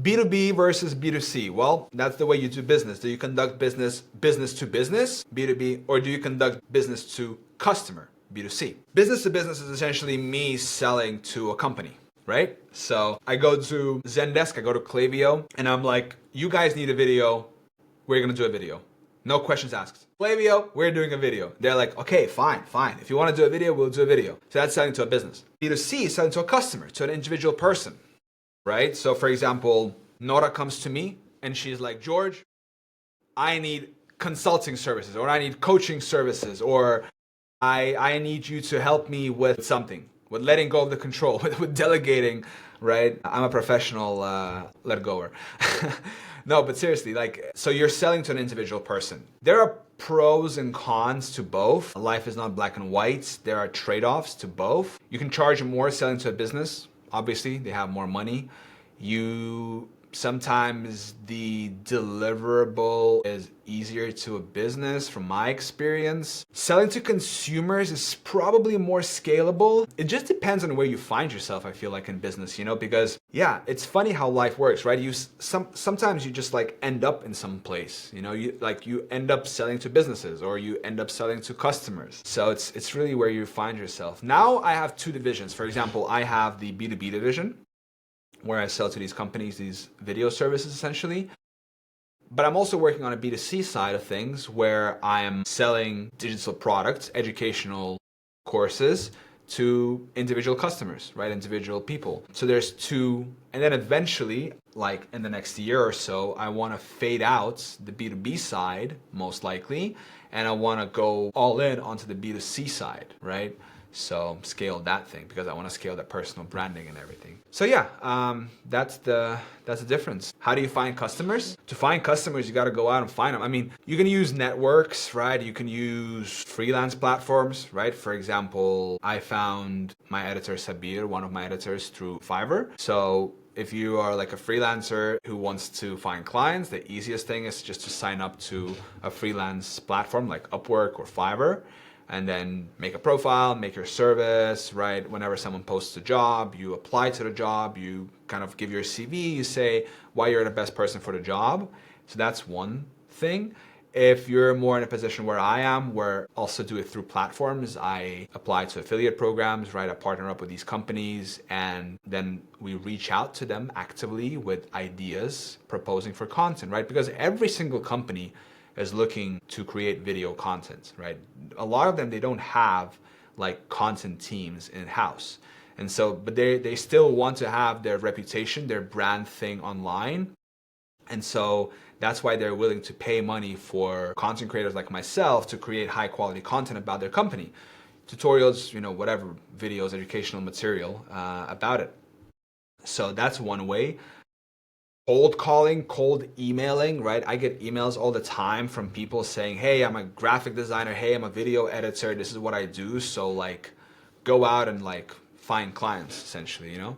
B2B versus B2C. Well, that's the way you do business. Do you conduct business to business, B2B, or do you conduct business to customer, B2C? Business to business is essentially me selling to a company, right? So I go to Zendesk, I go to Klaviyo, and I'm like, you guys need a video, we're gonna do a video. No questions asked. Klaviyo, we're doing a video. They're like, okay, fine. If you want to do a video, we'll do a video. So that's selling to a business. B2C is selling to a customer, to an individual person, right? So for example, Nora comes to me and she's like, George, I need consulting services, or I need coaching services, or I need you to help me with something, with letting go of the control, with delegating, right? I'm a professional let goer. No, but seriously, like, so you're selling to an individual person. There are pros and cons to both. Life is not black and white. There are trade-offs to both. You can charge more selling to a business. Obviously, they have more money. Sometimes the deliverable is easier to a business from my experience. Selling to consumers is probably more scalable. It just depends on where you find yourself, I feel like, in business, you know, because yeah, it's funny how life works, right? Sometimes you just like end up in some place, you know, you end up selling to businesses, or you end up selling to customers. So it's really where you find yourself. Now I have two divisions. For example, I have the B2B division, where I sell to these companies, these video services essentially. But I'm also working on a B2C side of things, where I am selling digital products, educational courses to individual customers, right? Individual people. So there's two, and then eventually, like in the next year or so, I want to fade out the B2B side, most likely, and I want to go all in onto the B2C side, right? So scale that thing, because I want to scale that personal branding and everything. So yeah, that's the difference. How do you find customers? To find customers, you got to go out and find them. I mean, you can use networks, right? You can use freelance platforms, right? For example, I found my editor Sabir, one of my editors, through Fiverr. So if you are like a freelancer who wants to find clients, the easiest thing is just to sign up to a freelance platform like Upwork or Fiverr, and then make a profile, make your service, right? Whenever someone posts a job, you apply to the job, you kind of give your CV, you say why you're the best person for the job. So that's one thing. If you're more in a position where I am, where also do it through platforms, I apply to affiliate programs, right? I partner up with these companies, and then we reach out to them actively with ideas, proposing for content, right? Because every single company is looking to create video content, right? A lot of them, they don't have like content teams in-house. And so, but they still want to have their reputation, their brand thing online. And so that's why they're willing to pay money for content creators like myself to create high quality content about their company. Tutorials, you know, whatever, videos, educational material about it. So that's one way. Cold calling, cold emailing, right? I get emails all the time from people saying, hey, I'm a graphic designer. Hey, I'm a video editor. This is what I do. So like, go out and like find clients essentially, you know?